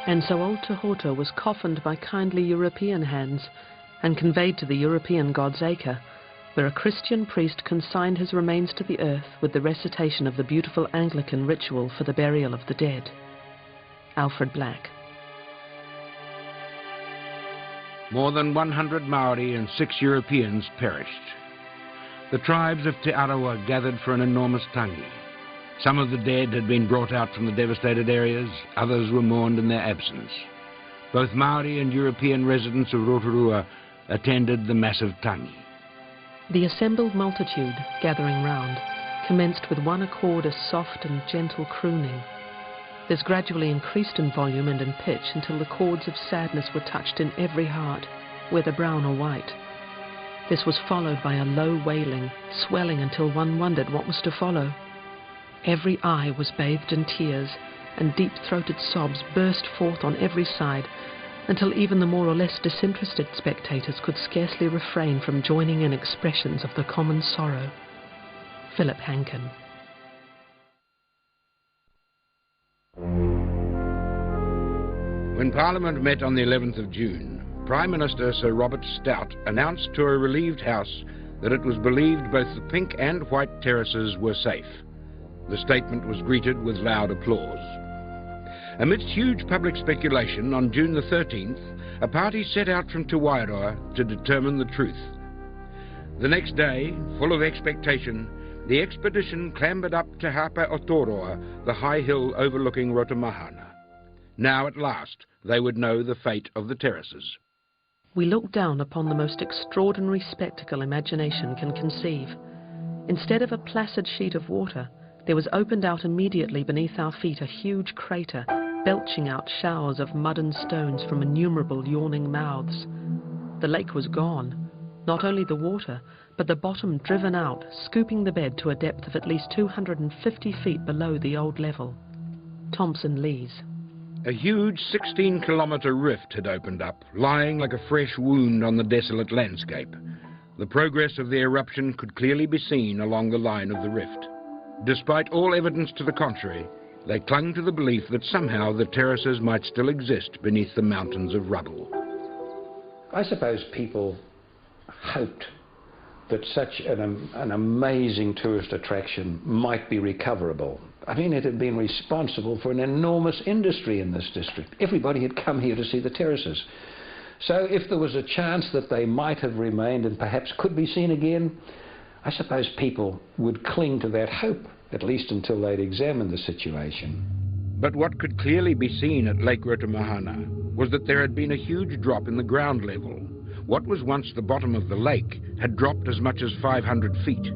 And so old Tohoto was coffined by kindly European hands and conveyed to the European God's Acre, where a Christian priest consigned his remains to the earth with the recitation of the beautiful Anglican ritual for the burial of the dead. Alfred Black. More than 100 Maori and 6 Europeans perished. The tribes of Te Arawa gathered for an enormous tangi. Some of the dead had been brought out from the devastated areas, others were mourned in their absence. Both Maori and European residents of Rotorua attended the massive tangi. The assembled multitude, gathering round, commenced with one accord a soft and gentle crooning. This gradually increased in volume and in pitch until the chords of sadness were touched in every heart, whether brown or white. This was followed by a low wailing, swelling until one wondered what was to follow. Every eye was bathed in tears, and deep-throated sobs burst forth on every side, until even the more or less disinterested spectators could scarcely refrain from joining in expressions of the common sorrow. Philip Hankin. When Parliament met on the 11th of June, Prime Minister Sir Robert Stout announced to a relieved House that it was believed both the Pink and White Terraces were safe. The statement was greeted with loud applause. Amidst huge public speculation, on June the 13th, a party set out from Tarawera to determine the truth. The next day, full of expectation, the expedition clambered up Te Hapa o Toroa, the high hill overlooking Rotomahana. Now at last they would know the fate of the terraces. We looked down upon the most extraordinary spectacle imagination can conceive. Instead of a placid sheet of water, there was opened out immediately beneath our feet a huge crater, belching out showers of mud and stones from innumerable yawning mouths. The lake was gone. Not only the water, but the bottom driven out, scooping the bed to a depth of at least 250 feet below the old level. Thompson Lees. A huge 16-kilometre rift had opened up, lying like a fresh wound on the desolate landscape. The progress of the eruption could clearly be seen along the line of the rift. Despite all evidence to the contrary, they clung to the belief that somehow the terraces might still exist beneath the mountains of rubble. I suppose people hoped that such an amazing tourist attraction might be recoverable. I mean, it had been responsible for an enormous industry in this district. Everybody had come here to see the terraces. So if there was a chance that they might have remained and perhaps could be seen again, I suppose people would cling to that hope, at least until they'd examined the situation. But what could clearly be seen at Lake Rotomahana was that there had been a huge drop in the ground level. What was once the bottom of the lake had dropped as much as 500 feet.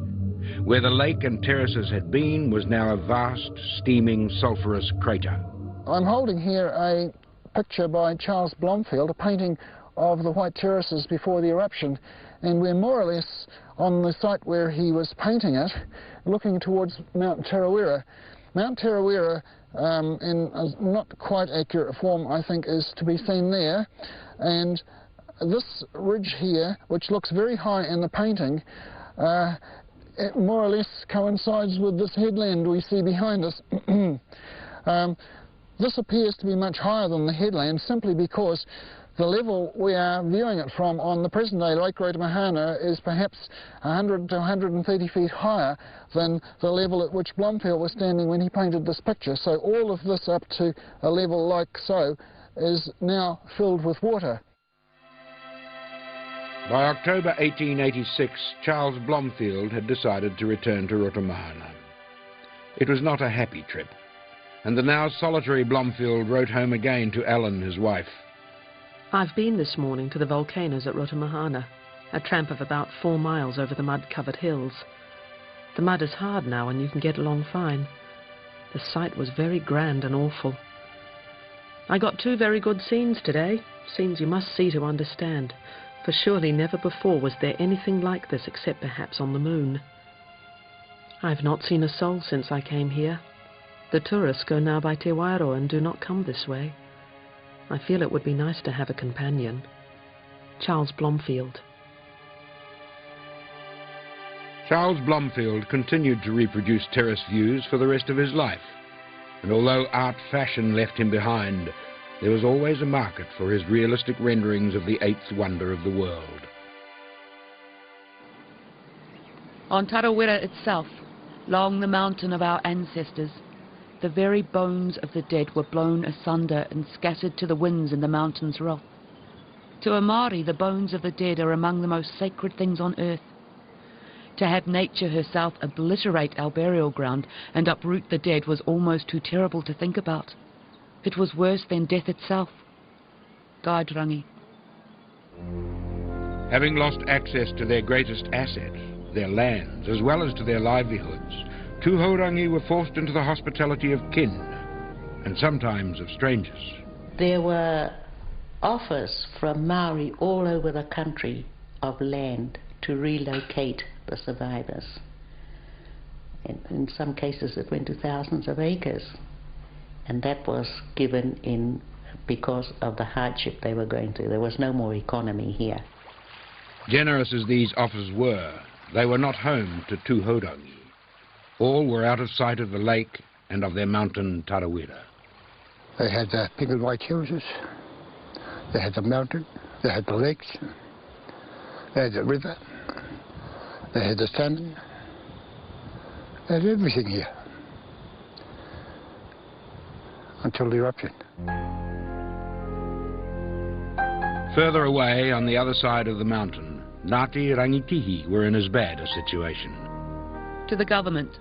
Where the lake and terraces had been was now a vast, steaming, sulphurous crater. I'm holding here a picture by Charles Blomfield, a painting of the White Terraces before the eruption, and we're more or less on the site where he was painting it, looking towards Mt Tarawera. Mt Tarawera, in a not quite accurate form, I think, is to be seen there, and this ridge here, which looks very high in the painting, it more or less coincides with this headland we see behind us. This appears to be much higher than the headland simply because the level we are viewing it from on the present-day Lake Rotomahana is perhaps 100 to 130 feet higher than the level at which Blomfield was standing when he painted this picture. So all of this up to a level like so is now filled with water. By October 1886, Charles Blomfield had decided to return to Rotomahana. It was not a happy trip, and the now solitary Blomfield wrote home again to Ellen, his wife. I've been this morning to the volcanoes at Rotomahana, a tramp of about 4 miles over the mud-covered hills. The mud is hard now and you can get along fine. The sight was very grand and awful. I got 2 very good scenes today, scenes you must see to understand, for surely never before was there anything like this except perhaps on the moon. I've not seen a soul since I came here. The tourists go now by Te Wairoa and do not come this way. I feel it would be nice to have a companion. Charles Blomfield. Charles Blomfield continued to reproduce terrace views for the rest of his life, and although art fashion left him behind, there was always a market for his realistic renderings of the eighth wonder of the world. On Tarawera itself, along the mountain of our ancestors, the very bones of the dead were blown asunder and scattered to the winds in the mountain's wrath. To a Māori, the bones of the dead are among the most sacred things on earth. To have nature herself obliterate our burial ground and uproot the dead was almost too terrible to think about. It was worse than death itself. Gairangi. Having lost access to their greatest asset, their lands, as well as to their livelihoods, Tūhourangi were forced into the hospitality of kin, and sometimes of strangers. There were offers from Maori all over the country of land to relocate the survivors. In some cases it went to thousands of acres, and that was given in because of the hardship they were going through. There was no more economy here. Generous as these offers were, they were not home to Tūhourangi. All were out of sight of the lake and of their mountain Tarawera. They had the Pink and White Terraces, they had the mountain, they had the lakes, they had the river, they had the sun, they had everything here. Until the eruption. Further away, on the other side of the mountain, Ngāti Rangitihi were in as bad a situation. To the government,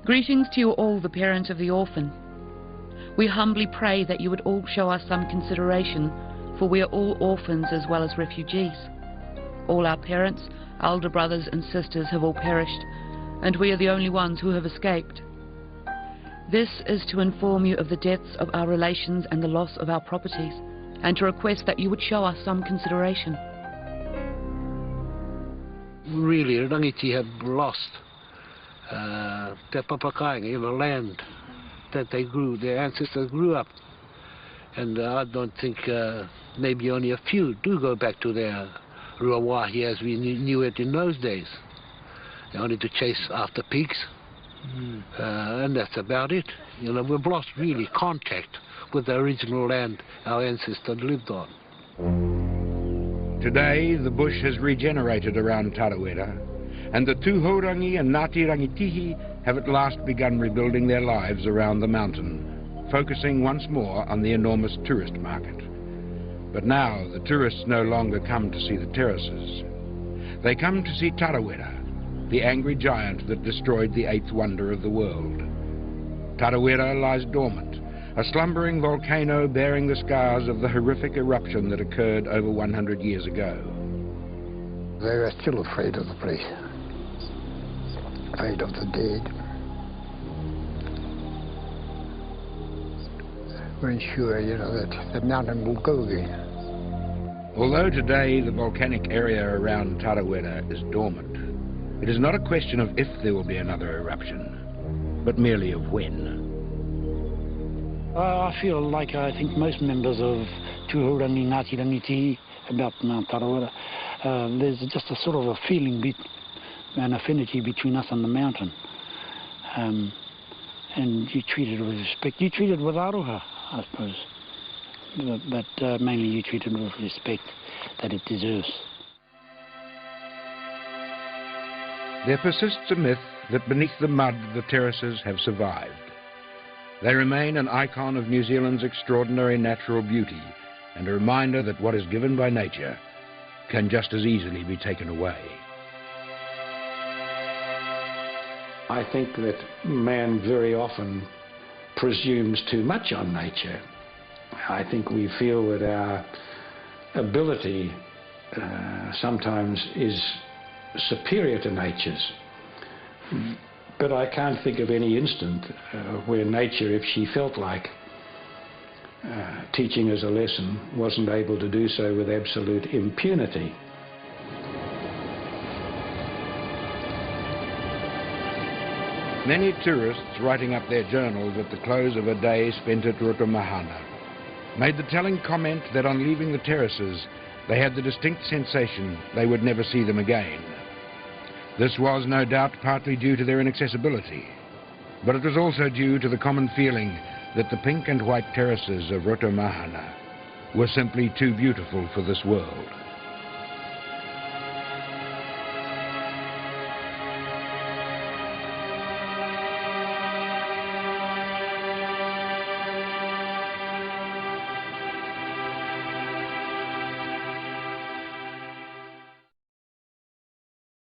greetings to you all, the parents of the orphan. We humbly pray that you would all show us some consideration, for we are all orphans as well as refugees. All our parents, elder brothers and sisters have all perished, and we are the only ones who have escaped. This is to inform you of the deaths of our relations and the loss of our properties, and to request that you would show us some consideration. Really, Rangiti have lost their papakainga, the land that they grew, their ancestors grew up. And I don't think maybe only a few do go back to their ruawahi as we knew it in those days. They only to chase after pigs. And that's about it. You know, we've lost really contact with the original land our ancestors lived on. Today, the bush has regenerated around Tarawera, and the Tūhourangi and Ngāti Rangitihi have at last begun rebuilding their lives around the mountain, focusing once more on the enormous tourist market. But now, the tourists no longer come to see the terraces. They come to see Tarawera, the angry giant that destroyed the eighth wonder of the world. Tarawera lies dormant, a slumbering volcano bearing the scars of the horrific eruption that occurred over 100 years ago. They were still afraid of the place, afraid of the dead. Weren't sure, you know, that the mountain will go again. Although today the volcanic area around Tarawera is dormant, it is not a question of if there will be another eruption, but merely of when. I feel like I think most members of Tūhourangi, Ngāti Rangitihi about Mt Tarawera, there's just a sort of a feeling, an affinity between us and the mountain. And you treat it with respect. You treat it with aroha, I suppose. But mainly you treat it with respect that it deserves. There persists a myth that beneath the mud the terraces have survived. They remain an icon of New Zealand's extraordinary natural beauty and a reminder that what is given by nature can just as easily be taken away. I think that man very often presumes too much on nature. I think we feel that our ability sometimes is superior to nature's. But I can't think of any instant where nature, if she felt like teaching us a lesson, wasn't able to do so with absolute impunity. Many tourists writing up their journals at the close of a day spent at Rutamahana made the telling comment that on leaving the terraces they had the distinct sensation they would never see them again. This was no doubt partly due to their inaccessibility, but it was also due to the common feeling that the pink and white terraces of Rotomahana were simply too beautiful for this world.